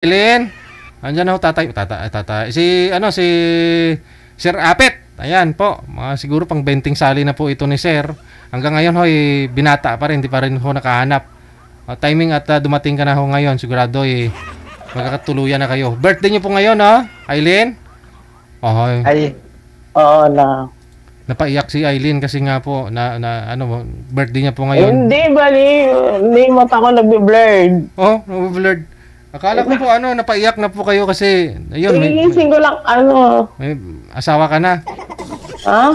Eileen, andyan na ho tatay. Si Sir Apet. Ayan po, siguro pang benting sali na po ito ni Sir. Hanggang ngayon ho, binata pa rin, di pa rin ho nakahanap. Timing at dumating ka na ho ngayon, sigurado magkakatuluyan na kayo. Birthday niyo po ngayon, ha? Eileen? Oh, Ay, oo na. napaiyak si Eileen kasi nga po birthday niya po ngayon. Hindi, bali. Hindi mata ko nagbe-blurred. Oh, blurred. Akala ko po napaiyak na po kayo kasi ayun, Inising ko lang, may asawa ka na. Ha?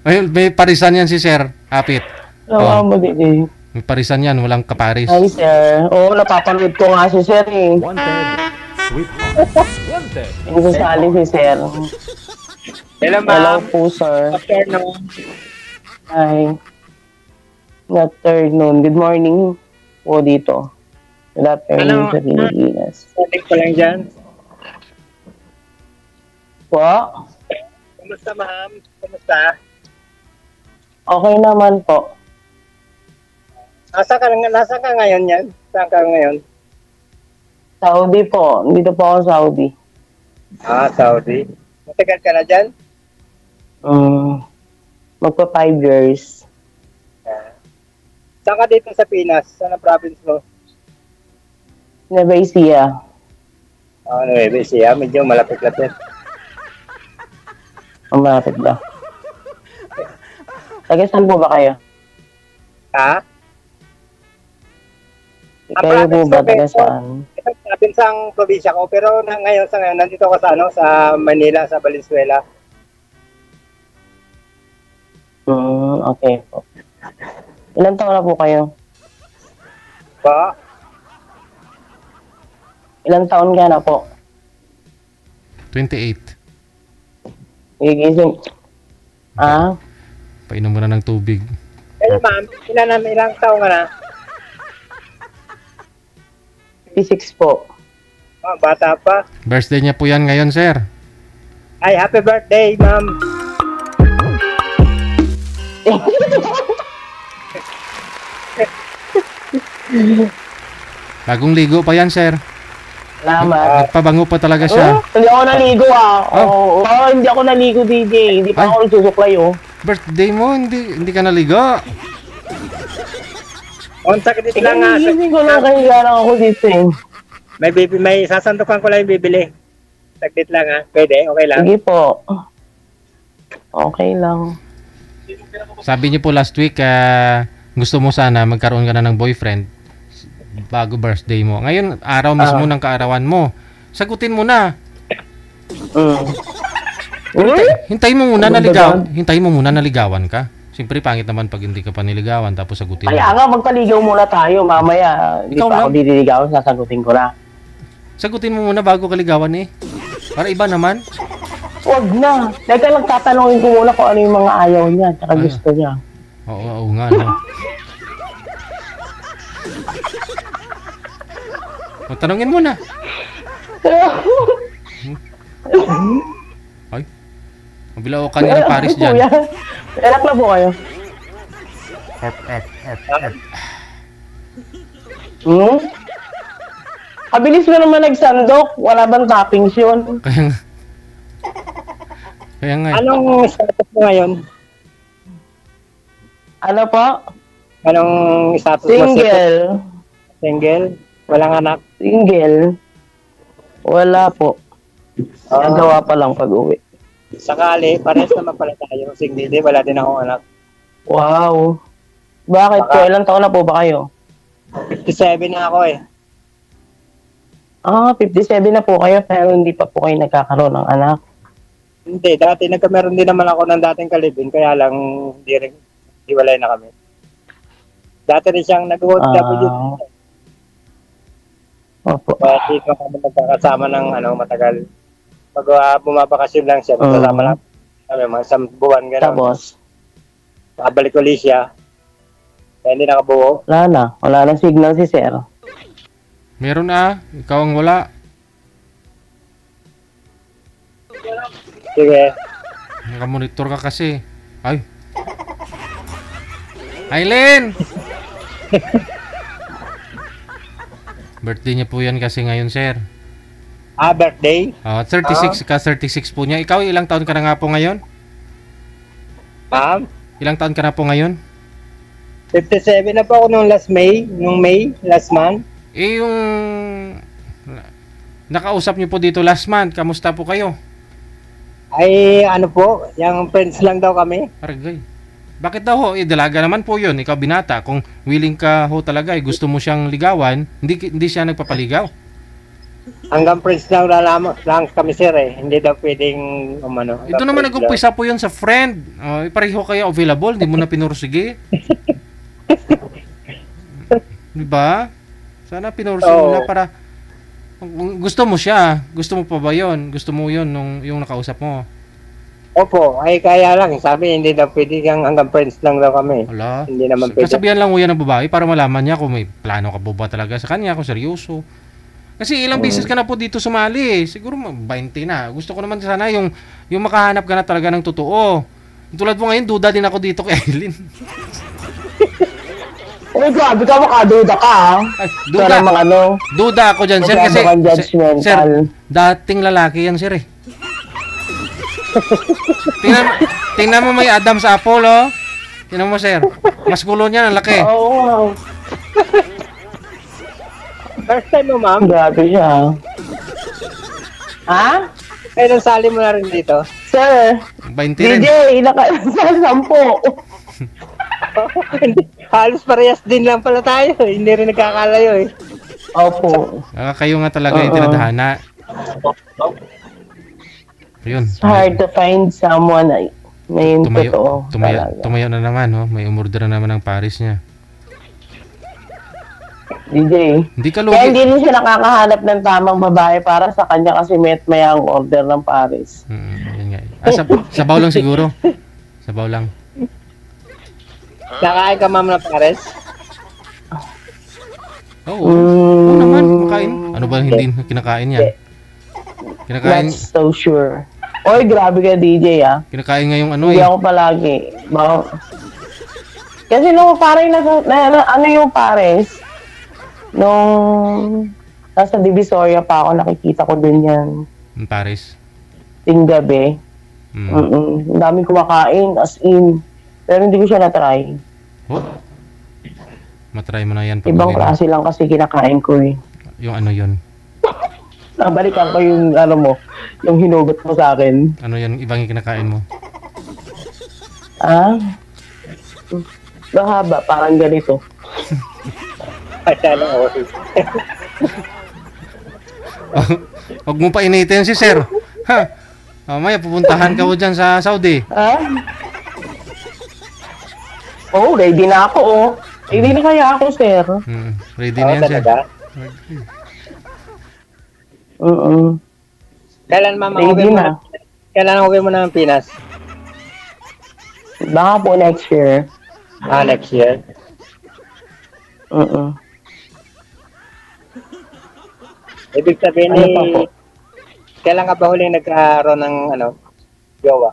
Ayun, may parisan yan si Sir Apit. Nawa mo din. May parisan yan, walang kaparis. Hi, sir. Oo, napapanood ko nga si sir eh. Wanted. Sweetheart. Wanted. Yung sasali si sir. Hello, Hello ma'am. po, sir. Afternoon. Hi. Good afternoon. Good morning po dito. Good afternoon sa Pilipinas. Sabi ko lang dyan. Po? Kumusta, ma'am? Kumusta? Okay naman po. Nasa ka ngayon yan? Saan ka ngayon? Saudi po. Dito po ako Saudi. Saudi. Matagal ka na dyan? Magpa 5 years. Saan ka dito sa Pinas? Saan ang province mo? Nueva Ecija. Nueva Ecija. Medyo malapit-lapit. Ang malapit ba? Taga saan po ba kayo? Ha? Kayo po ba taga saan? Ito province ang probinsya ko. Pero ngayon, nandito ako sa Manila, sa Valenzuela. Okay po. Ilan taon na po kayo? Pa? Ilang taon ka na po? 28. Gigising. Painom mo na ng tubig. Ma'am, ilang taon ka na? 56 po. Bata pa. Birthday niya po yan ngayon, Sir. Ay, happy birthday, ma'am. Bagong ligo pa yan, Sir. Salamat. Nagpabango pa talaga siya. Hindi ako naligo hindi ako naligo, DJ. Hindi pa ako nagsusuklay, Birthday mo, hindi ka naligo. On sakit lang nga. Hindi ko lang kahiga lang ako dito eh. May sasandukan ko lang yung bibili. Saglit lang ha. Pwede? Okay lang? Sige po. Okay lang. Sabi niyo po last week, gusto mo sana magkaroon ka na ng boyfriend bago birthday mo. Ngayon, araw mismo ng kaarawan mo. Sagutin mo na. Hintayin mo muna naligawan ka. Siyempre, pangit naman pag hindi ka pa niligawan tapos sagutin mo. Kaya nga, magpaligaw muna tayo. Mamaya, hindi Ikaw pa ako lang. dililigawan, sasagutin ko na. Sagutin mo muna bago ka ligawan eh. Para iba naman. Huwag na. Teka lang, tatanungin ko muna kung ano yung mga ayaw niya at gusto niya. Oo nga, no. Tanungin mo na. Ay. Mabilaw ka niya ng Paris dyan. Enak na po kayo. Kabilis mo naman nagsandok. Wala bang toppings yun? Kaya nga. Anong status mo ngayon? Ano po? Anong status mo? Single. Single? Walang anak? Single. Wala po. Nagawa pa lang pag-uwi. Sakali, parehas naman pala tayo. Single, wala din akong anak. Wow. Bakit po? Ilang taon na po ba kayo? 57 na ako eh. 57 na po kayo pero hindi pa po kayo nagkakaroon ng anak. Hindi, dati nagkameron din naman ako ng dating kalibin, kaya lang hiwalay na kami. Dati rin siyang nag-OFW. Opo. Kaya di ko kami nagkakasama ng matagal. Pag bumabakasyon lang siya, magkasama lang kami, mga 1 buwan, gano'n. Tapos? Nakabalik ulit siya. Kaya hindi nakabuo. Wala na. Wala nang signal si Sir. Meron ikaw ang wala. Sige. Nakamonitor ka kasi. Ay. Aileen! Birthday niya po yan kasi ngayon, sir. Birthday? 36 po niya. Ikaw, ilang taon ka na nga po ngayon? Ma'am? Ilang taon ka na po ngayon? 57 na po ako nung May, last month. Eh, yung nakausap niyo po dito last month, kamusta po kayo? Ay, ano po, yung friends lang daw kami. Aragay. Bakit daw ho? Dalaga naman po yun. Ikaw binata. Kung willing ka ho talaga, gusto mo siyang ligawan, hindi siya nagpapaligaw. Hanggang friends lang kami sir eh. Hindi daw pwedeng umano. Ito naman nag-umpisa po yun sa friend. Pareho kayo available, hindi mo na pinursige. Diba? Sana pinursige mo na para gusto mo siya. Gusto mo pa ba yun? Gusto mo yun yung nakausap mo? Opo, ay kaya lang. Sabi, hindi daw pwede hanggang friends lang daw kami. Wala. Hindi naman pwede. Kasabihan lang mo yan ng babae para malaman niya kung may plano ka ba talaga sa kanya, kung seryoso. Kasi ilang beses ka na po dito sumali. Siguro 20 na. Gusto ko naman sana yung makahanap ka na talaga ng totoo. Tulad mo ngayon, duda din ako dito kay Aileen. Eh, grabe ka, makaduda ka, ha? Ay, duda. Para mga ano, Duda ako dyan, sir. Kasi, judgmental. sir, dating lalaki yan, sir, eh. Tingnan mo may Adam sa Apple, oh. Tingnan mo, sir. Mas gulo niya, ang laki. Oo. First time mo, ma'am? Grabe siya. Ha? Ay, nasali mo na rin dito. Sir, 20 rin. DJ, sa 10. Halos parehas din lang pala tayo. Hindi rin nagkakalayo eh. Opo. Kayo nga talaga yung tinadhana. Ayun. Hard to find someone na yung totoo. Tumayo na naman, oh. May umorder na naman ng Paris niya. DJ. Hindi ka Kaya lugi. hindi rin siya nakakahanap ng tamang babae para sa kanya kasi may ang order ng Paris. Yun nga. Sabaw lang siguro. Sabaw lang. Nakain ka, ma'am, na pares? Oo. Oo naman, makain. Ano ba hindi kinakain yan? Kinakain, Not so sure. Oy, grabe ka, DJ, ah. kinakain nga yung ano Hindi eh. ako palagi. Kasi nung parang ano yung Pares, nung nasa Divisoria pa ako, nakikita ko din yan. Yung Paris. Ting gabi. Ang daming kumakain, as in. Pero hindi ko siya na-try. Oh. Matry mo na yan. Pag Ibang klase lang kasi kinakain ko eh. yung ano yun. Nabalikan ko yung ano mo, yung hinugot mo sa akin. Ano yan, ibang yung kinakain mo. Ah? Mahaba, parang ganito. Ay, sana ako. Huwag mo pa initin si sir. Ha? Mamaya pupuntahan ka mo dyan sa Saudi. Ah? Oh, ready na ako, oh. Ready na kaya ako, sir. Ready na yan, sir. Talaga? Kailan, ma'am, Ready na. Kailan uwi mo na ng Pinas? Baka po next year. Next year. Ibig sabihin Ano pa po? kailan ka ba huling nagkaroon ng jowa?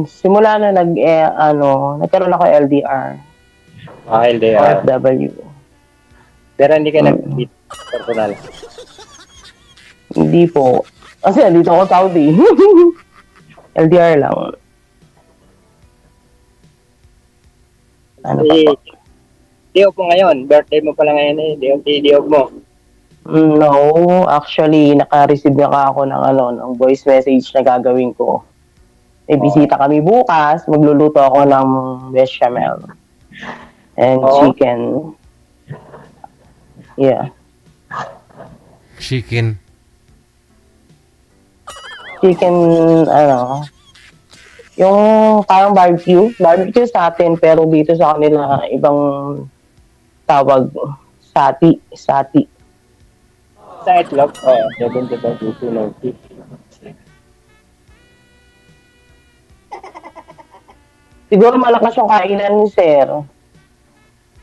Simula na nagkaroon ako LDR. LDR. OFW. Pero hindi ka nag-meet personal. Hindi po. Kasi nandito ako sa Saudi. LDR lang. Ano pa po? Day off mo ngayon. Birthday mo pala ngayon eh. Day off mo. No, actually, naka-receive na ako ng voice message na gagawin ko. May bisita kami bukas. Magluluto ako ng bechamel. And chicken. Yeah. Chicken. Chicken, yung parang barbecue. Barbecue sa atin, pero dito sa kanila, ibang tawag, sati. Sa itlog? 70-90. Siguro malakas yung kainan ni Sir.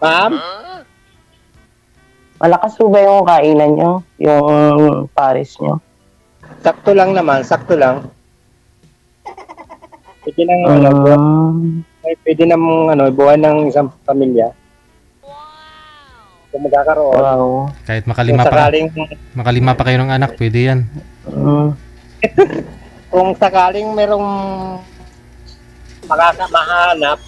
Ma'am? Malakas po ba yung kainan nyo? Yung Paris nyo? Sakto lang naman. Sakto lang. Sige lang yung pwede namang buhay ng isang pamilya. Kung magkakaroon. Wow. Kahit Kung makalima pa, sakaling, makalima pa kayo ng anak, pwede yan. Mm. kung sakaling merong mahanap,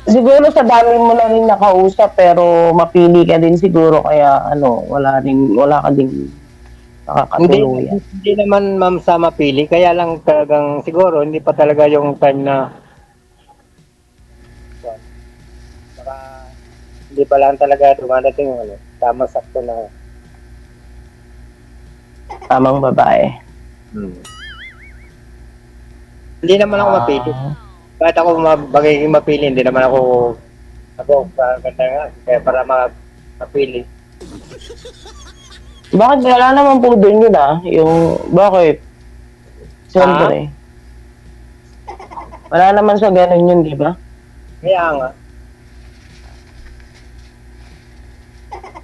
Siguro sa dami mo na rin nakausap pero mapili ka din siguro kaya wala ka ding nakakatuluyan. hindi naman ma'am sa mapili, kaya lang talagang siguro hindi pa talaga yung time na baka hindi pa lang talaga dumadating yung tama sakto na Tamang babae. Hindi naman ako mapili. Kahit ako magiging mapili, hindi naman ako ganda nga, kaya para mapili. Bakit wala naman po doon yun bakit? Siyempre. Wala naman sa ganun yun, di ba? Kaya nga.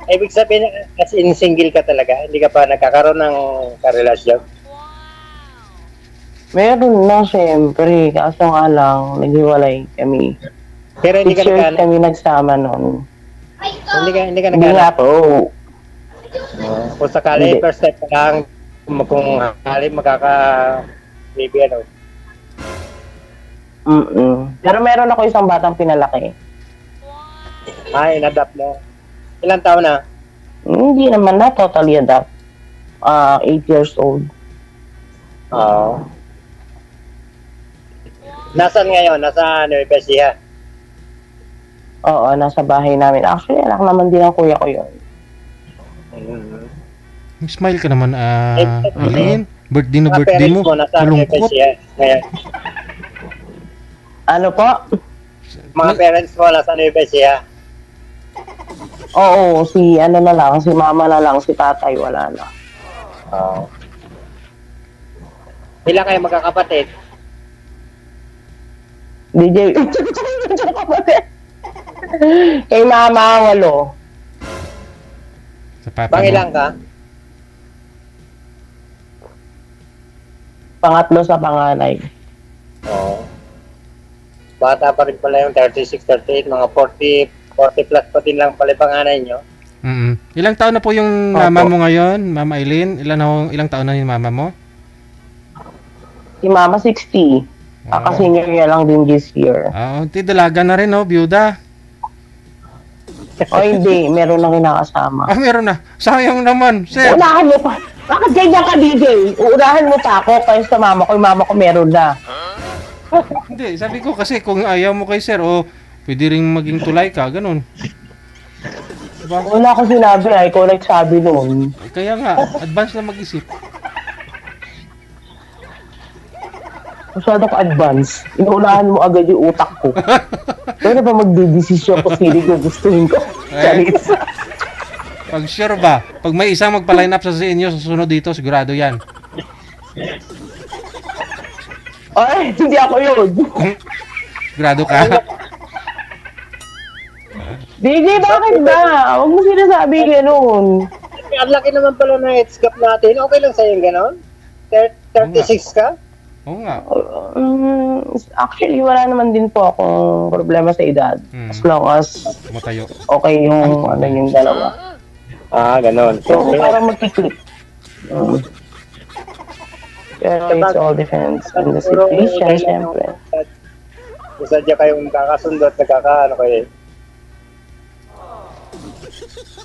Ibig sabihin, as in single ka talaga, hindi ka pa nagkakaroon ng karelasyon. Meron na, siyempre. Kaso nga lang, naghiwalay kami. Pero hindi 6 ka years kami nagsama noon. Hindi ka Hindi nagkakaroon. nga po. Kung sakali, Hindi. first step pa lang, kung sakali baby Pero meron ako isang batang pinalaki. in-adapt mo. Ilang taon na? Hindi naman na totally adapt. 8 years old. Oo. Nasaan ngayon? Nasa Nueva Ecija? Oo, nasa bahay namin. Actually, anak naman din ang kuya ko yun. Smile ka naman, Eh, Alin. Birthday na Mga birthday parents mo. mo, nasa Nueva Malungkot. Ecija ngayon. Ano po? Mga parents mo, nasa Nueva Ecija. Oo, si mama na lang, si tatay, wala na. Oo. Ilan kayo magkakapatid? DJ, kay mama, 8. Sa papa Bang mo. ilang ka? Pangatlo sa panganay. Oo. Bata pa rin pala yung 36, 38, mga 40 plus pa din lang pala yung panganay nyo. Ilang taon na po yung mama mo ngayon, Mama Eileen? Ilang taon na yung mama mo? Si mama, 60. Kakasenior niya lang din this year. Dalaga na rin, no? Byuda. O hindi, meron na kinakasama. Meron na. Sayang naman, sir. Unahan mo pa. Bakit ganyan ka, DJ? Uunahan mo pa ako kaya sa mama ko. Yung mama ko meron na. Hindi, sabi ko kasi kung ayaw mo kay sir, pwede rin maging tulay ka, ganun. Diba? Wala ko sinabi ikaw nagsabi noon. Kaya nga, advance na mag-isip. Masyado ka advance. Inuunahan mo agad yung utak ko. Pwede ba magdedesisyon ko sino ko gustuhin ko? Charis. Pag sure ba, pag may isang magpa-line up sa inyo, susunod dito, sigurado yan. Ay, hindi ako yun. Sigurado ka. DJ, bakit ba? Huwag mo sinasabi ganun. Ang laki naman pala ng heads cap natin. Okay lang sa'yo yung gano'n? 36 ka? Oo nga. Actually, wala naman din po akong problema sa edad. As long as Tumatayo. okay yung yung dalawa. Gano'n. So, parang magkiklik. Pero it's all depends on the situation, syempre. Kung sadya kayong kakasundo at nagkakaano kayo.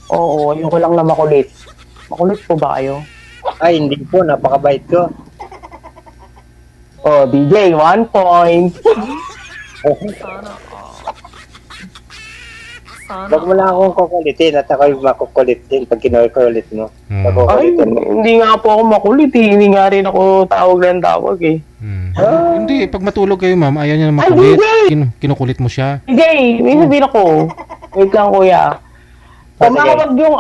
Oo, ayoko lang na makulit. Makulit po ba kayo? Ay, hindi po. Napakabait ko. Oh, DJ, 1 point. Huwag mo lang akong kukulitin at ako'y makukulit din pag kinukulit mo. Ay, Makukulitin mo. hindi nga po ako makulit eh. Hindi nga rin ako tawag ng tawag eh. Hindi, pag matulog kayo, ma'am, ayaw niya na makulit. Kinukulit mo siya. DJ, may sabihin ako. Wait lang, kuya. Tumawag yung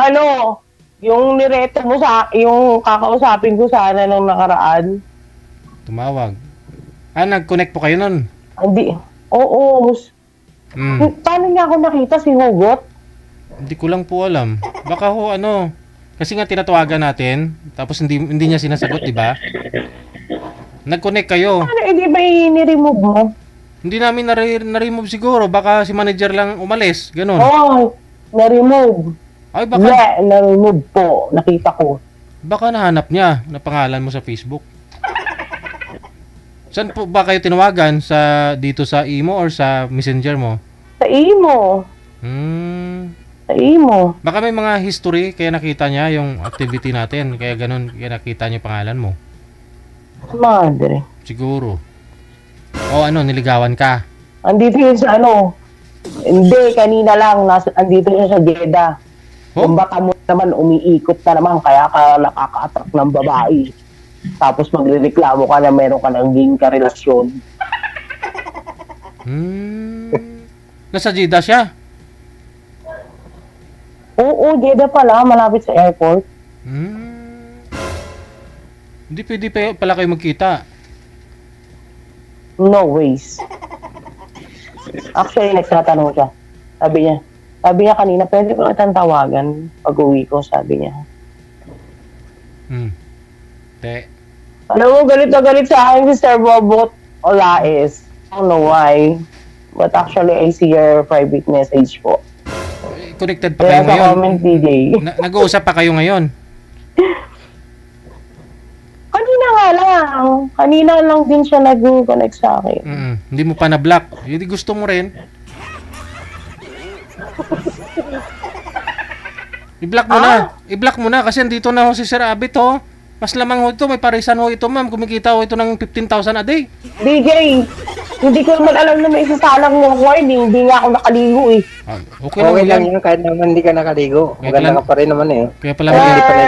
yung nireto mo yung kakausapin ko sana nung nakaraan. Tumawag. Nag-connect po kayo nun? Hindi. Oo. Paano niya ako nakita si Hugot? Hindi ko lang po alam. Baka kasi nga tinatawagan natin, tapos hindi niya sinasagot, di ba? Nag-connect kayo. Paano, hindi ba i-remove mo? Hindi namin na-remove siguro. Baka si manager lang umalis. Ganun. Oh, na-remove. Ay, baka, Yeah, na-remove po. Nakita ko. baka nahanap niya na pangalan mo sa Facebook. Saan po ba kayo tinawagan? Dito sa imo or sa messenger mo? Sa imo. Sa imo. Baka may mga history kaya nakita niya yung activity natin. Kaya ganun, kaya nakita niya yung pangalan mo. Madre. Siguro. O ano, niligawan ka. Andito yun sa ano. Hindi, kanina lang. Andito siya sa Jeddah. Oh? Yung bata mo naman, umiikot na naman. Kaya ka nakaka-attract ng babae. Tapos magrereklamo ka na meron ka naging karelasyon. Nasa Jeddah siya. Oo, Jeddah pala. Malapit sa airport. Hindi pwede pala kayo magkita. No ways. Actually, nagtatanong siya. Sabi niya kanina, pwede ko kitang tawagan pag uwi ko, sabi niya. Alam mo, galit na galit sa akin si Sir Bobot Olaes. I don't know why. But actually, I see your private message po. Connected pa kayo Kaya sa ngayon? comment, DJ. Nag-uusap pa kayo ngayon? Kanina lang din siya nag-connect sa akin. Hindi mo pa na-block. Hindi gusto mo rin. I-block mo na. I-block mo na kasi andito na ho si Sir Abit ho. Mas lamang ho ito. May parisan ho ito, ma'am. Kumikita ho ito ng 15,000 a day. DJ, hindi ko naman alam na may isasalang mo ako. Hindi nga ako nakaligo eh. Okay lang Okay lang yan. yun, kahit naman hindi ka nakaligo. Okay Maganda lang. ka pa rin naman eh. Kaya pala Sir,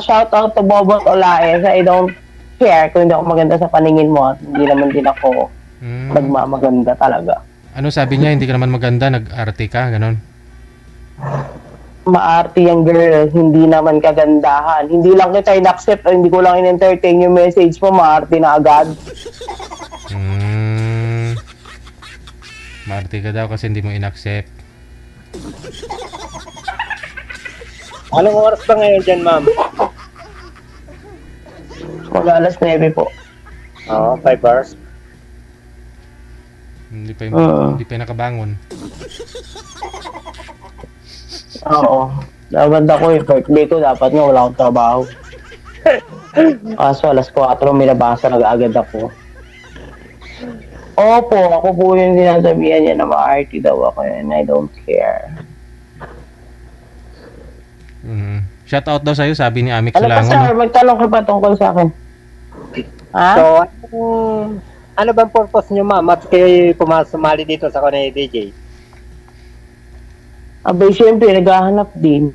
shout out to Bobot Olaes. I don't care kung hindi ako maganda sa paningin mo at hindi naman din ako nagmamaganda talaga. Ano sabi niya? Hindi ka naman maganda. Nag-arte ka. Ganon. Maarte yung girl, hindi naman kagandahan. Hindi lang kita in-accept o hindi ko lang in-entertain yung message mo, maarte na agad. Maarte ka daw kasi hindi mo in-accept. Anong oras ba ngayon dyan, ma'am? Mag-alas 9 po. Oo, 5 hours. Hindi pa nakabangon. Oo. Dapat ako yung birthday ko, dapat nga wala akong trabaho. Kaso alas 4, minabasa nag-agad ako. Opo, ako po yung sinasabihan niya na ma-arty daw ako and I don't care. Shout out daw sa'yo, sabi ni Amik Ano pa Sulangon. sir, magtanong ka pa tungkol sa akin? Ha? So, ano bang purpose nyo, ma'am? At kayo sumali dito sa kanay DJ? Abay, syempre, naghahanap din.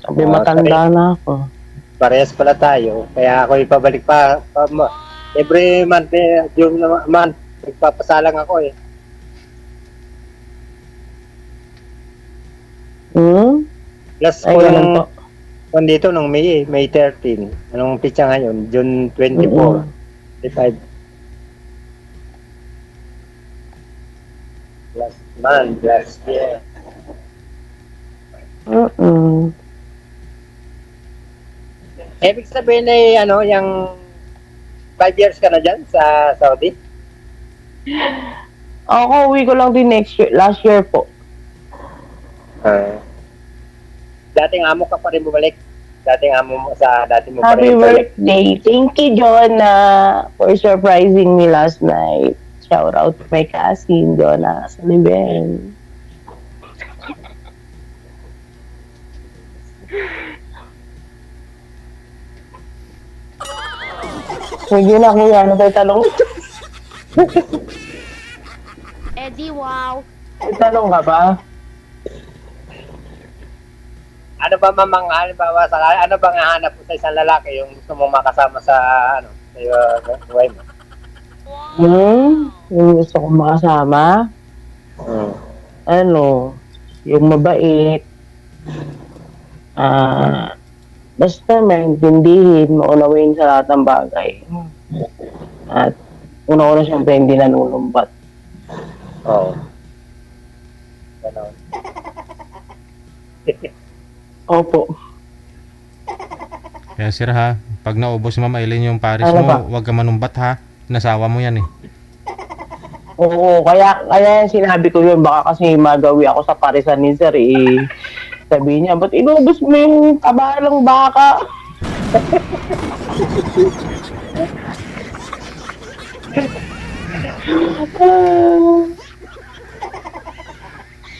Abay, matanda na ako. Parehas pala tayo. Kaya ako ipabalik every month, yung month, nagpapasalang ako eh. Last Ay, ko ganun yung po. dito nung May 13. Anong pitsa ngayon? June 24. 25. Last month, last year. Ibig sabihin ay yung 5 years ka na dyan sa Saudi? Ako, uwi ko lang din last year po. Dating amo ka pa rin bumalik? Dating amo mo sa dati mo pa Happy rin bumalik? birthday. Thank you, Jonah, for surprising me last night. Shout out to my cousin, Jonah Saliben. Hindi na kuya, ano tayo talong? Eddie, wow. May talong ka ba? Ano ba mamang halimbawa sa ano bang hahanap mo sa isang lalaki yung gusto mong makasama sa sa buhay mo? Yung gusto kong makasama? Ano? Yung mabait. Basta maintindihin, maunawain sa lahat ng bagay. At una-una siyempre hindi nanunumbat. Oo. Ganon. Opo. Kaya sir ha, pag naubos ni Ma'am Aileen yung Paris Ano mo, ba? huwag ka manumbat ha. Nasawa mo yan eh. Oo, kaya sinabi ko yun, baka kasi magawi ako sa parisan ni Sir, eh. Sabi niya, ba't inubos mo yung taba ng baka?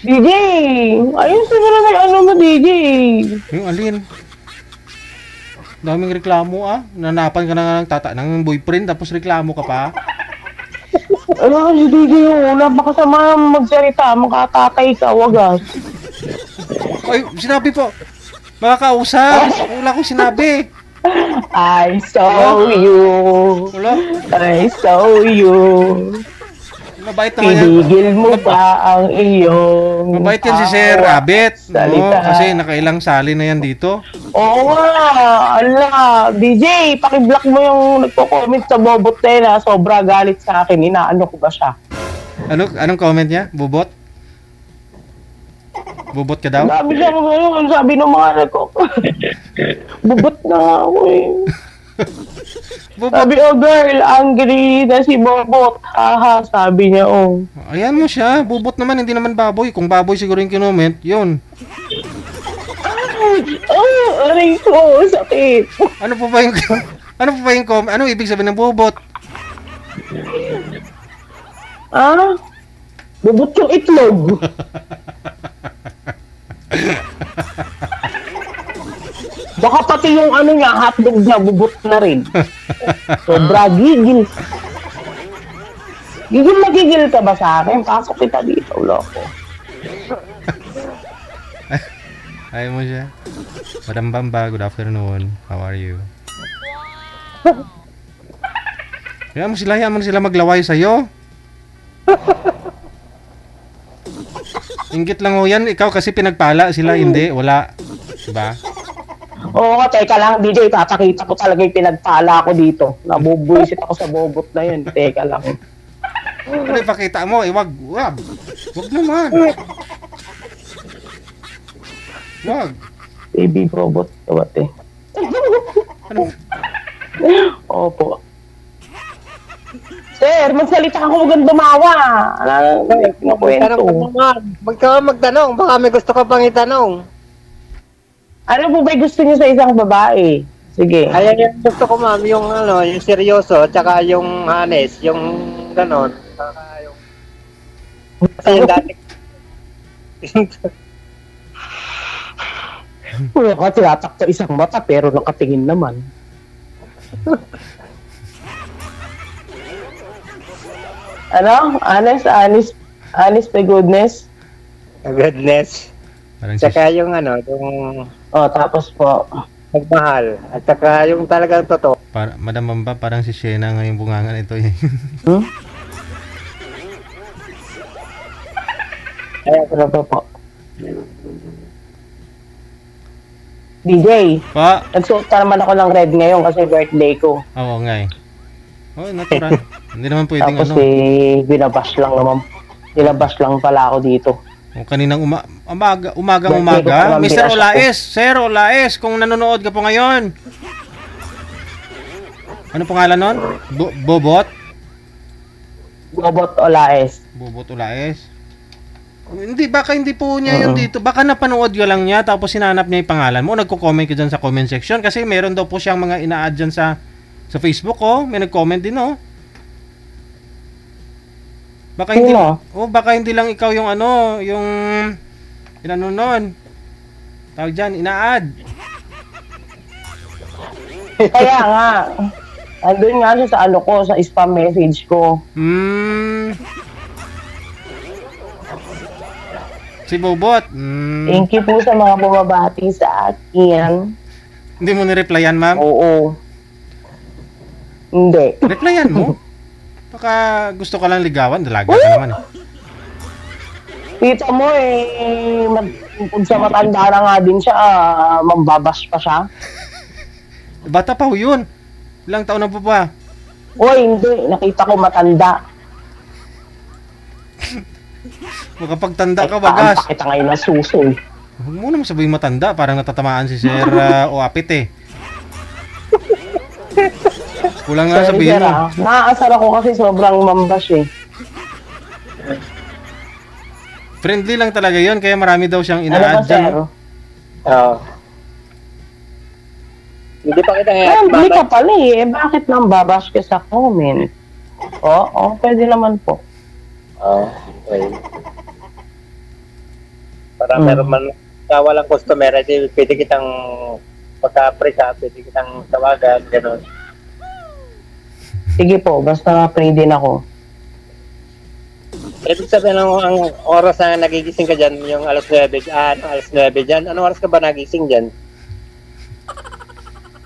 DJ, ayusin mo na may ano mo, DJ. Yung alin? Daming reklamo Nanapan ka na ng boyfriend tapos reklamo ka pa. Ano si DJ, napakasama magsalita, makatatay ka, wagas. Ay, sinabi po. Makakausap. Wala ko sinabi. I saw you. Wala. I saw you. Mabait naman yan. Pinigil mo ba ang iyong Mabait yan si Sir tawa? Abet. Oo, Salita. kasi nakailang sali na yan dito. Oo nga. Ala, DJ, pakiblock mo yung nagko-comment sa bobot na yun, ha? Sobra galit sa akin. Inaano ko ba siya? Anong comment niya? Bubot? Bubot ka daw? Sabi siya, sabi ng mga nagko. Bubot na nga ako eh. Bubot. Sabi, oh girl, angry na si Bobot. Haha, sabi niya, oh. Ayan mo siya. Bubot naman, hindi naman baboy. Kung baboy siguro yung kinoment, yun. Aray ko, sakit. Ano po ba yung... ano po ba yung comment? Ano ibig sabihin ng bubot? Bubot yung itlog. Baka pati yung ano niya, hotdog niya, bubot na rin. Sobra gigil. Gigil na gigil ka ba sa akin? Pasok kita dito, loko. Ayaw mo siya. Madam Bamba, good afternoon. How are you? Hayaan mo sila maglaway sa'yo. Inggit lang ho yan. Ikaw kasi pinagpala sila, hindi. Wala. Diba? Oo, teka lang, DJ, papakita ko talaga yung pinagpala ko dito. Nabubuisit ako sa bobot na yun. Teka lang. Ano ipakita mo? Wag naman. Wag. Baby robot, kawat eh. Ano? Opo. Sir, magsalita ako, huwag dumawa. Magtanong, baka may gusto ka pang itanong. Ano po ba gusto niyo sa isang babae? Sige. Ayan yung gusto ko ma'am, yung yung seryoso, tsaka yung honest, yung ganon. Tsaka yung... Kasi yung dati... Wala ka tinatakto isang mata pero nakatingin naman. Ano? Honest by goodness. Goodness. Parang Tsaka yung yung Oh, tapos po. magmahal. At tsaka yung talagang totoo. Madam Bamba, parang si Shena ngayong bungangan ito. Hmm? Ayan, ano po. DJ, Pa? nagsuot na naman ako ng red ngayon kasi birthday ko. Oo nga eh. Oo, natural. Hindi naman pwedeng Tapos binabash lang pala ako dito. O, kaninang umaga, Birthday ko pa, Mr. binasa Olaes, Sir Olaes, kung nanonood ka po ngayon. Ano pangalan nun? Bobot? Bobot Olaes. Bobot Olaes. Hindi, baka hindi po niya yun dito. Baka napanood ka lang niya tapos sinanap niya yung pangalan mo. Nagko-comment ka dyan sa comment section kasi meron daw po siyang mga ina-add dyan sa Facebook, oh. May nag-comment din, oh. Baka hindi, baka hindi lang ikaw yung yung nun. Tawag dyan, ina-add. Kaya nga. Andun nga siya sa sa spam message ko. Si Bobot. Thank you po sa mga bumabati sa akin. Hindi mo ni-replyan, ma'am? Oo. Hindi. Replyan mo? Baka gusto ka lang ligawan, dalaga ka naman eh. Kita mo kung sa matanda na nga din siya, mambabash pa siya. Bata pa ho yun. Ilang taon na po ba? Oy, hindi. Nakita ko matanda. Makapagtanda ka, bagas. Kita ngayon ng susoy. Huwag mo naman sabihin matanda, parang natatamaan si Sir Oapit eh. Kulang nga sabihin mo. Naaasar ako kasi sobrang mambash eh. Friendly lang talaga yon, kaya marami daw siyang Ano ba, ina-add sir? dyan. Oo. Hindi pa kita Friendly ka pala eh. Bakit nang babash ka sa comment? Oo, pwede naman po. Oo. Okay. Para meron man walang customer, edi pwede kitang pagka-presa, pwede kitang tawagan, gano'n. Sige po, basta free din ako. Ibig sabihin ang oras na nagigising ka dyan, yung alas 9, alas 9 dyan. Anong oras ka ba nagising dyan?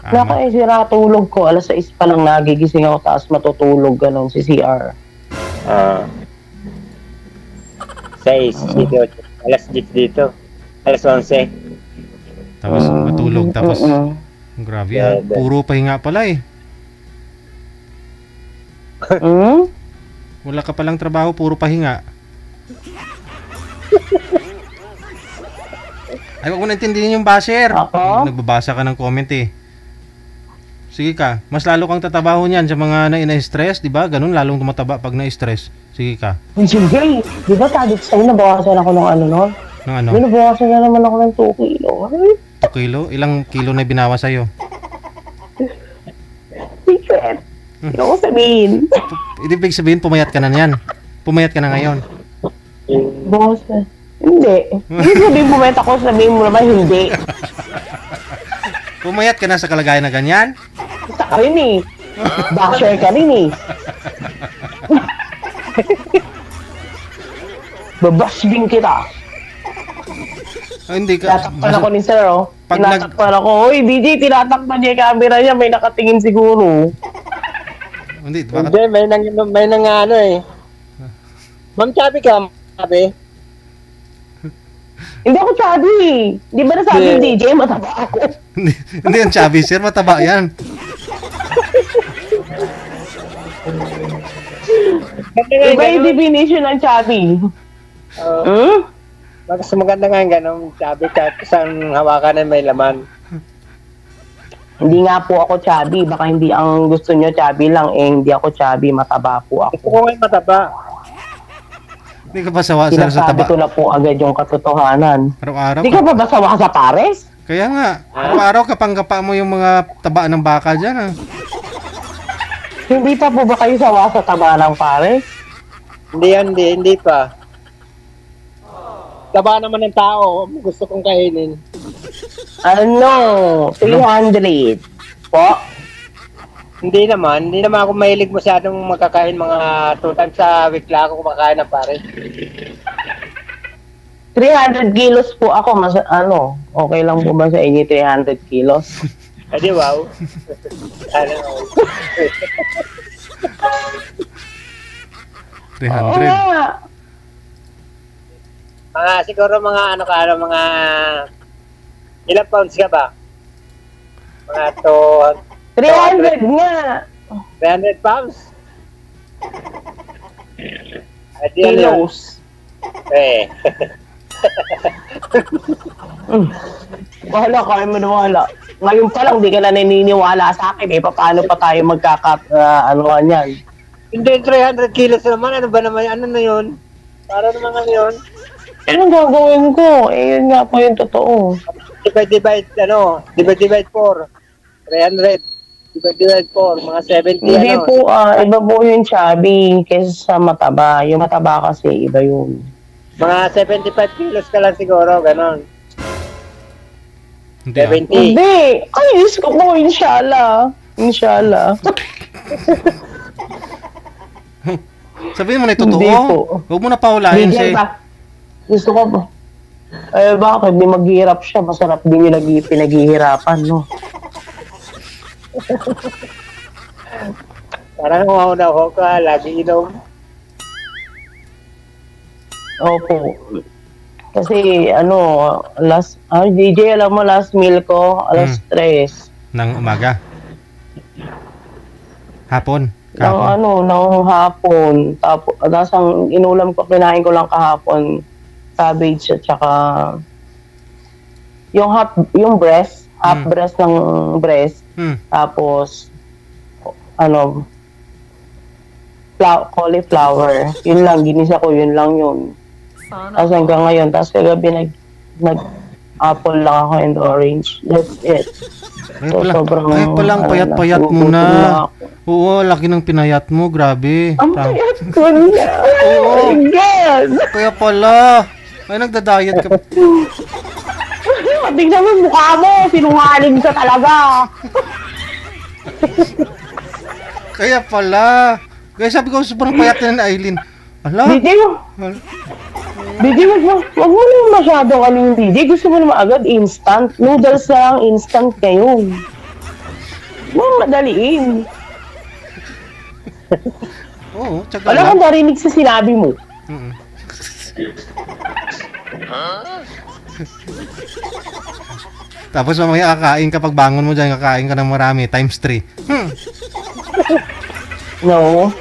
Nakaisira tulog ko. Alas 6 pa lang nagigising ako, tapos matutulog ganun si CR. 6, dito. Alas 10 dito. Alas 11. Tapos matulog, tapos grabe ah. Puro pahinga pala eh. Wala ka palang trabaho, puro pahinga. Ay, wag mo naintindihin yung basher. Ako? Nagbabasa ka ng comment eh. Sige ka, mas lalo kang tatabaho niyan sa mga na-stress, di ba? Ganun, lalong tumataba pag na-stress. Sige ka. Sige, di ba sabi ko sa'yo, nabawasan ako ng ano nun? Ng ano? Nabawasan na naman ako ng 2 kilo. 2 kilo? Ilang kilo na binawa sa'yo? Secret. Hindi ko sabihin. Ibig sabihin, pumayat ka na niyan. Pumayat ka na ngayon. Boss, hindi. Hindi sabihin pumayat ako, sabihin mo naman hindi. Pumayat ka na sa kalagayan na ganyan? Isa ka rin eh. Basher ka rin eh. Babash din kita. Oh, hindi ka. Tinatakpan ako ni sir, oh. Pag Tinatakpan ako. Uy, DJ, tinatakpan niya yung camera niya. May nakatingin siguro. Hindi, bakit? Hindi, may nang ano eh. Ma'am, sabi ka, sabi? Hindi ako chubby. Di ba nasabi yung DJ, mataba ako. Hindi yan chubby, sir. Mataba yan. Iba yung definition ng chubby. Mas maganda nga yung gano'n, sabi ka, isang hawakan na may laman. Hindi nga po ako chubby. Baka hindi ang gusto nyo chubby lang. Eh, hindi ako chubby. Mataba po Gusto ako. ko ngayon mataba. Hindi ka pa sawa sa Sinasabi taba. ko na po agad yung katotohanan. Araw-araw Hindi ka ba basawa sa pares? Kaya nga, araw-araw kapanggapa mo yung mga taba ng baka dyan ah. Hindi pa po ba kayo sawa sa taba ng pares? Hindi pa. Taba naman ng tao, gusto kong kainin. Ano? 300. Po? Hindi naman ako mahilig masyadong makakain mga 2 times sa week lang ako kumakain ng pare. 300 kilos po ako. Mas, ano, okay lang po ba sa inyo 300 kilos? Adi wow. Ano? 300. Oo nga. Siguro mga mga ilang pounds ka ba? Mga 300 nga. 300 pounds? Adi Kilos. Eh. Wala, kaya mo wala. Ngayon pa lang, di ka na naniniwala sa akin. Eh, paano pa tayo anuhan yan? Hindi, 300 kilos naman. Ano ba naman? Ano na yun? Para naman ano yun? Anong gagawin ko? Eh, yun nga po yung totoo. Divide 4. 300. Divide 4. Mga 70 Hindi po, iba po yung chubby kaysa sa mataba. Yung mataba kasi, iba yun. Mga 75 kilos ka lang siguro, ganon. Hindi ah. 70. Hindi! Ay, Diyos ko po, inshallah. Inshallah. Sabihin mo na yung Hindi totoo. po. Huwag mo na paulahin Bigyan siya. ba? Gusto ko po. Eh, bakit? Di maghihirap siya. Masarap din yung pinaghihirapan, no? Parang umauna ako ka, lagi inom. Opo. Kasi, DJ, alam mo, last meal ko, alas 3. Nang umaga. Hapon. Ng hapon. Tapos, ang inulam ko, kinain ko lang kahapon, cabbage at saka yung breast, half breast ng breast. Tapos, cauliflower. Yun lang, ginisa ko, yun lang yun. Tapos hanggang ngayon, tapos kagabi nag-apple lang ako and orange. That's it. Kaya pala ang payat-payat mo na. Oo, laki ng pinayat mo, grabe. Ang payat ko niya. Oh my God! Kaya pala. Ay, nagda-diet ka. Tingnan mo yung mukha mo, sinungaling ka talaga. Kaya pala. Kaya sabi ko, sobrang payat na ni Aileen. Ala. DJ, wag mo naman masyadong ano yung DJ. Gusto mo naman agad instant. Noodles lang, instant kayo. Huwag madaliin. Oo, tsaga Wala lang. kang narinig sa sinabi mo. Tapos mamaya kakain kapag bangon mo dyan, kakain ka ng marami, times 3. No.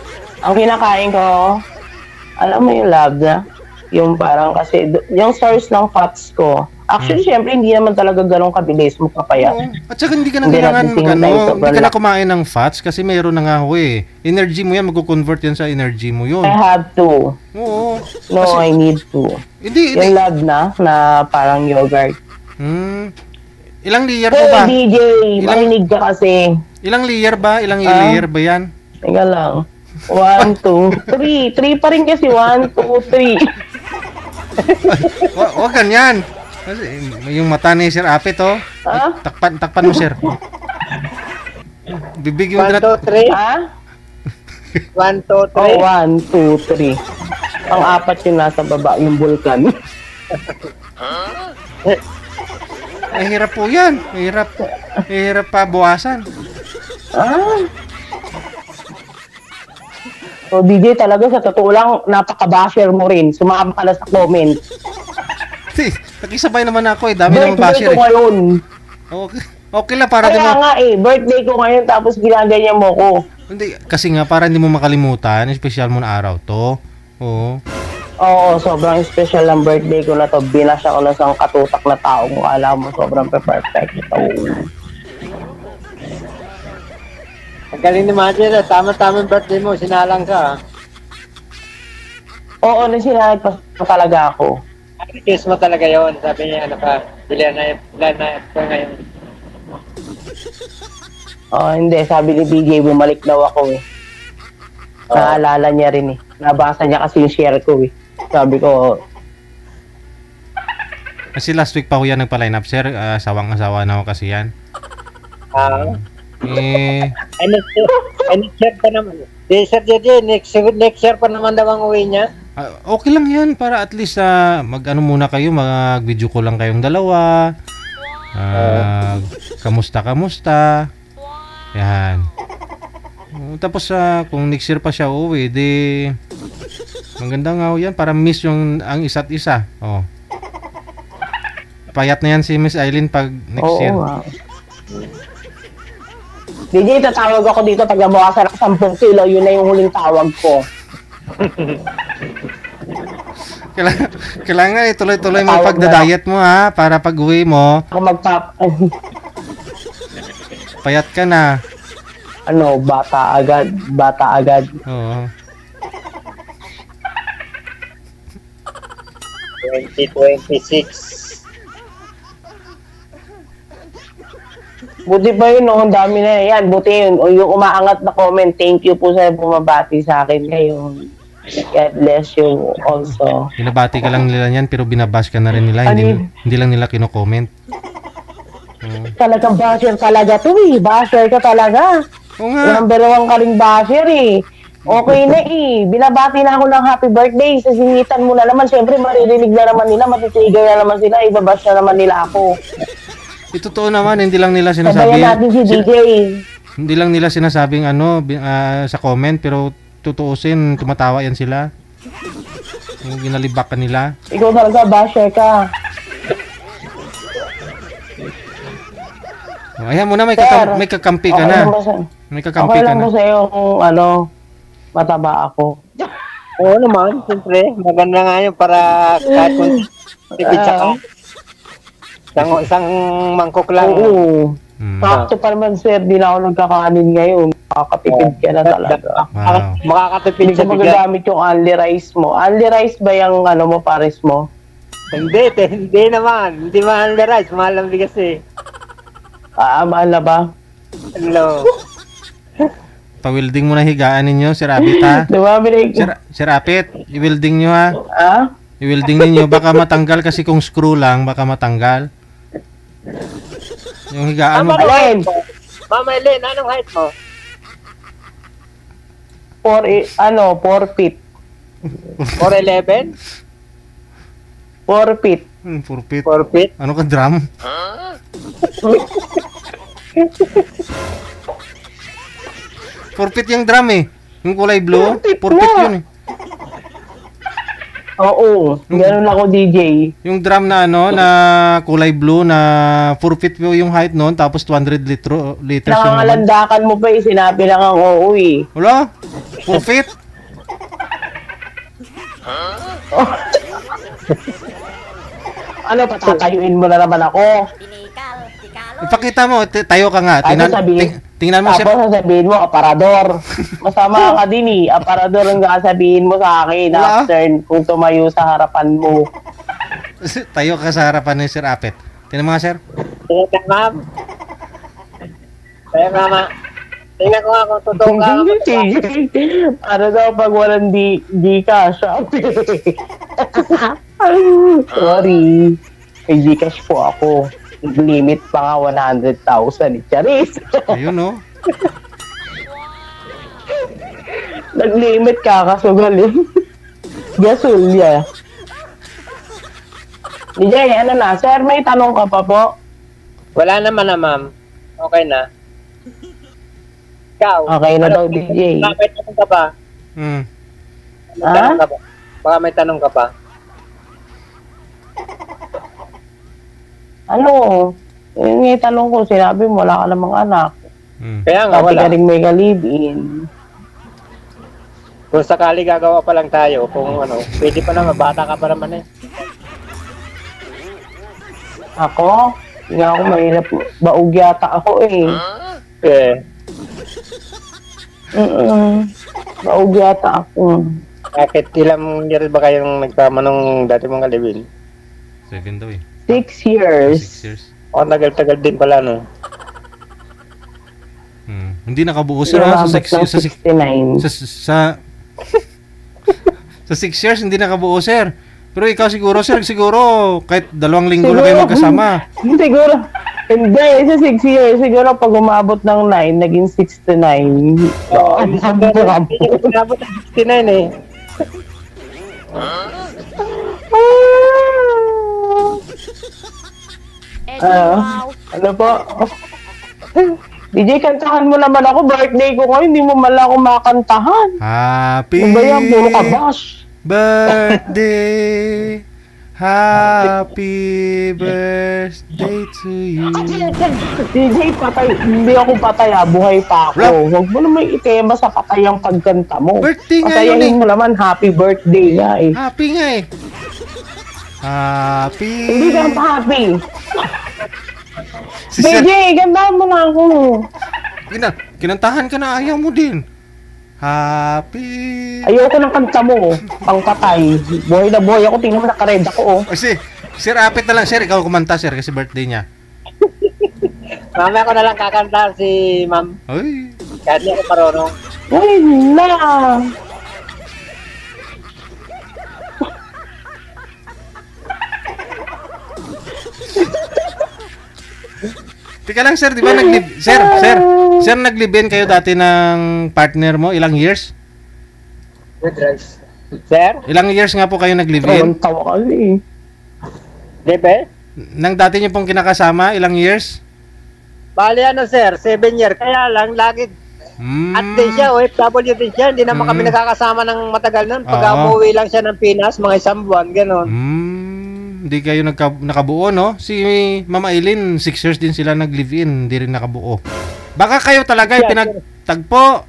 Ang kinakain ko, alam mo yung labda? Yung parang kasi, yung source ng fats ko. Actually, syempre, hindi naman talaga ganun kabilis mo kapayat. Oo. At saka hindi ka na Hindi kailangan natin tingnan tayo, hindi ka sobrang na kumain ng fats kasi mayroon na nga ho eh. Energy mo yan, mag-convert yan sa energy mo yun. I have to. Oo. No, I need to. Hindi. Yung labda na parang yogurt. Ilang layer mo ba? Hey, DJ, makinig ka kasi. Ilang layer ba? Ilang layer ba yan? Teka lang. 1, 2, 3. 3 pa rin kasi. 1, 2, 3. Huwag ganyan. Kasi yung mata ni Sir Apit oh. Ha? Takpan mo, Sir. Bibig yung 1, 2, 3. Ha? 1, 2, 3. Oh, 1, 2, 3. Pang-apat yung nasa baba, yung vulkan. Ay, hirap po yan. Hirap pa buwasan. Ah? So, DJ, talaga sa totoo lang, napaka-basher mo rin. Sumama ka na sa comment. Nakisabay naman ako eh. Dami naman Birthday basher ko eh. ngayon. Okay lang para di Kaya mo... nga eh, birthday ko ngayon tapos ginaganyan mo ko. Hindi, kasi nga para hindi mo makalimutan, special mo na araw to. Oo. Oo, sobrang special ng birthday ko na to. Binash ako ng isang katutak na tao kung alam mo, sobrang perfect ito. Ang galing ni Majel, tama-tama yung birthday mo, sinalang ka. Oo, nasinanay pa talaga ako. Kiss mo talaga yon. Sabi niya, ano ka, bilan na ka ngayon. Oo, hindi. Sabi ni BJ, bumalik daw ako eh. Naalala niya rin eh. Nabasa niya kasi yung share ko eh. Sabi ko, Kasi last week pa ko yan nagpa-line up, Sir. Sawang-asawa na ako kasi yan. Next year pa naman. Sir JJ, next year pa naman daw ang uwi niya. Okay lang yan para at least mag-ano muna kayo, mag-video ko lang kayong dalawa. Kamusta. Yan. Tapos kung next year pa siya uwi, di maganda nga yan para miss ang isa't isa. Oh. Payat na yan si Miss Aileen pag next year. DJ, tatawag ako dito pag nabawasan ako 10 kilo. Yun na yung huling tawag ko. Kailangan ituloy-tuloy mo pagda-diet mo ha, para pag uwi mo, Ako payat ka na. ano, bata agad. Oo. 2026. Buti pa yun, no? Ang dami na yan. Buti yun. O yung umaangat na comment, thank you po sa bumabati sa akin ngayon. God bless you also. Binabati ka lang nila yan, pero binabash ka na rin nila. Hindi lang nila kino-comment. Talagang basher talaga to eh. Basher ka talaga. Oo nga. Number 1 ka rin basher eh. Okay na eh. Binabati na ako ng happy birthday. Sasingitan mo na naman. Siyempre maririnig na naman nila. Matitrigger na naman sila. Ibabash na naman nila ako. Totoo naman, hindi lang nila sinasabi. Sabayan natin si DJ. Hindi lang nila sinasabing sa comment, pero tutuusin, tumatawa yan sila. Yung ginalibak ka nila. Ikaw talaga, basher ka. Ayan mo na, may kakampi ka na. May kakampi Okay ka lang na. ba sa'yo kung mataba ako? Oo naman, siyempre. Maganda nga yun para kahit kung tipid ka. Isang mangkok lang. Oo. Sakto pa naman, sir. Di na ako nagkakanin ngayon. Makakatipid ka na talaga. Wow. Makakatipid Hindi sa ko bigat. magagamit yung only rice mo. Only rice ba yung ano mo, pares mo? Hindi naman. Hindi mahal na rice. Mahal ang bigas eh. Mahal na ba? Hello. Pa-welding mo na higaan ninyo, Sir Apit ha. Dumami na yung... Sir Apit, i-welding nyo ha. Ah? I-welding ninyo, baka matanggal kasi kung screw lang, baka matanggal. Yung higaan mo. Alin? Mama Ellen, anong height mo? 4 feet. 4'11"? 4 feet. 4 feet. 4 feet? Ano ka, drum? 4 feet yung drum eh. Yung kulay blue, 4 feet yun eh. Oo. Ganun ako, DJ. Yung drum na ano, na kulay blue na 4 feet yung height noon, tapos 200 liters yung naman. Nangangalandakan mo pa eh. Sinabi lang ang oo eh. Wala? 4 feet? Ano, patatayuin mo na naman ako. Ipakita mo, tayo ka nga. Tingnan mo, sir. Tapos sasabihin mo, aparador. Masama ka din eh. Aparador ang sasabihin mo sa akin Wala. after kung tumayo sa harapan mo. Tayo ka sa harapan ni Sir Apet. Tingnan mo nga, sir. Tingnan ka, ma'am. Kaya mama. Tingnan ko nga kung totoo ka. Ano daw pag walang di cash? Sorry. May Gcash po ako. Limit pa nga 100,000. Charis! Ayun, no? Nag-limit ka kasugal eh. Gasolya. DJ, ano na? Sir, may tanong ka pa po? Wala naman na, ma'am. Okay na. Ikaw. Okay na daw, DJ. Baka may tanong ka pa? Hmm. May tanong ka pa? Baka may tanong ka pa? Ano? Yung tanong ko, sinabi mo, wala ka namang anak. Hmm. Kaya nga, Pati wala. ka rin may kalibin. Kung sakali gagawa pa lang tayo, kung ano, pwede pa naman, bata ka pa naman eh. Ako? Hindi nga ako mahirap. Baog yata ako eh. Eh, Baog yata ako. bakit ilang years ba kayong nagkama nung dati mong kalibin? 7 daw eh. 6 years. 6 years. O, tagal-tagal din pala, no? Hindi nakabuo sir ha? Umabot ng 69. Sa 6 years hindi nakabuo sir. Pero ikaw siguro sir, kahit 2 linggo na kayo magkasama. Siguro. Hindi, sa 6 years. Siguro pag umabot ng 9, naging 69. Oo, hindi ko pinabot ng 69 eh. Wow. Ano po? DJ, kantahan mo naman ako. Birthday ko ngayon, hindi mo man lang ako makantahan. Happy Ano ba yan? Puro ka bash. birthday. Happy birthday to you. DJ, patay. Hindi ako patay ha. Buhay pa ako. Huwag mo naman itema sa patay ang pagkanta mo. Birthday nga yun Patayahin mo naman. Happy birthday nga eh. Happy nga eh. Happy. Hindi ka happy. Si Sir, DJ, gandahan mo na ako. kinantahan ka na, ayaw mo din. Happy. Ayoko ng kanta mo. Pang patay. Buhay na buhay ako. Tingnan mo nakared ako oh. Kasi, Sir Apit na lang, Sir. Ikaw kumanta, Sir, kasi birthday niya. Mamaya ko na lang kakanta si ma'am. Ay. Kahit di ako marunong. Ay na. Tika lang, Sir, di ba Sir, naglibin kayo dati ng partner mo? Ilang years? With rice. Sir? Ilang years nga po kayo naglibin? Ang tawa kasi. Debe? Nang dati niyo pong kinakasama, ilang years? Bali ano sir, 7 years. Kaya lang, lagi at din siya, OFW din siya. Hindi naman kami nakakasama ng matagal nun. Pag Oo. umuwi lang siya ng Pinas, mga 1 buwan, gano'n. Hindi kayo nakabuo, no? Si Mama Eileen, 6 years din sila nag-live-in, hindi rin nakabuo. Baka kayo talaga ay pinagtagpo.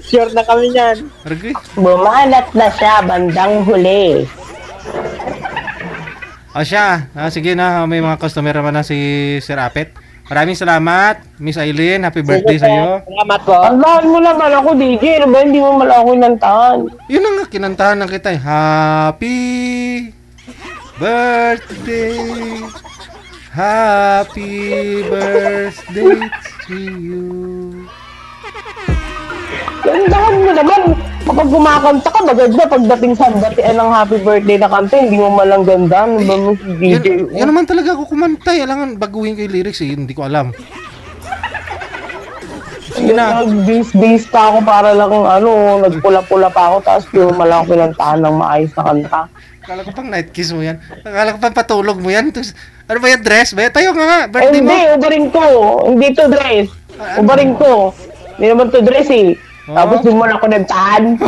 Sure na kami niyan. Argoy. Bumanat na siya bandang huli. O siya, sige na, may mga customer naman na si Sir Apet. Maraming salamat, Miss Aileen. Happy birthday sa iyo. Salamat po. Andahan mo naman ako, DJ. Ano ba, hindi mo mal ako inantahan. Yun ang nga, kinantahan ng kita. Happy birthday. Happy birthday to you. Andahan mo naman. Kapag kumakanta ka, maganda. Pagdating sa batian ng happy birthday na kanta, hindi mo malang ganda. Ano ba mo si DJ? Yan naman talaga ako kumantay. Alangan, baguhin ko yung lyrics eh. Hindi ko alam. Sige na. Nag-base pa ako para lang nagpula-pula pa ako tapos di mo malang ako pinantahan ng maayos na kanta. Akala ko pang night kiss mo yan. Akala ko pang patulog mo yan. Tapos, ano ba yan, dress? Ba? Tayo nga, birthday mo. Hindi, ubarin ko. Hindi to dress. Ubarin ko. Hindi naman to dress eh. Tapos di mo na ako nagtahan.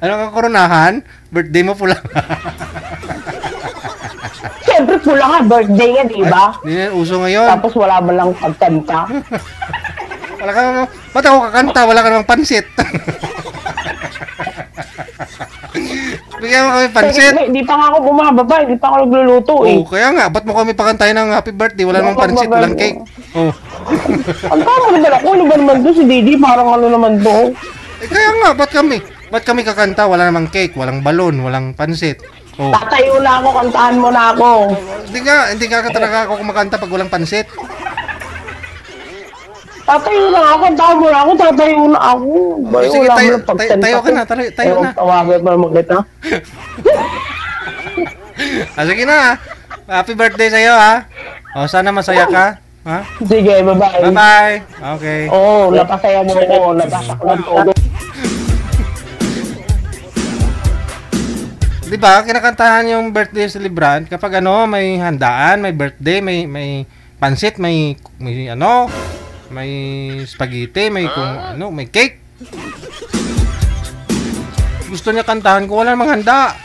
Ano ka koronahan? Birthday mo pula. Siyempre pula nga, birthday nga, di ba? Hindi na uso ngayon. Tapos wala mo lang pagkanta. Wala ka, ba't ako kakanta? Wala ka namang pansit. Bigyan mo kami pansit. Di pa nga ako bumababa, di pa ako nagluluto eh. Oh, kaya nga, ba't mo kami pakantayin ng happy birthday? Wala namang pansit, walang cake. Oh. Ang tama naman ako, ano ba naman doon si Didi? Parang ano naman doon. Eh, kaya nga, ba't kami kakanta? Wala namang cake, walang balon, walang pansit. Oh. Tatayo na ako, kantahan mo na ako. Hindi nga talaga ako kumakanta pag walang pansit. Tatayo na ako, kantahan mo na ako, tatayo na ako. Bayo, Sige, wala mo tayo- lang pagkanta. tayo ka na, tayo na. Tawagan mo naman kita. Sige na. Happy birthday sa'yo, ha? O, sana masaya ka. Ha? Sige, bye-bye. Bye-bye. Okay. Oo, napasaya mo ako. Nabasa ko ng todo. Di ba, kinakantahan yung birthday celebrant kapag may handaan, may birthday, may pansit, may spaghetti, may may cake. Gusto niya kantahan ko, wala namang handa.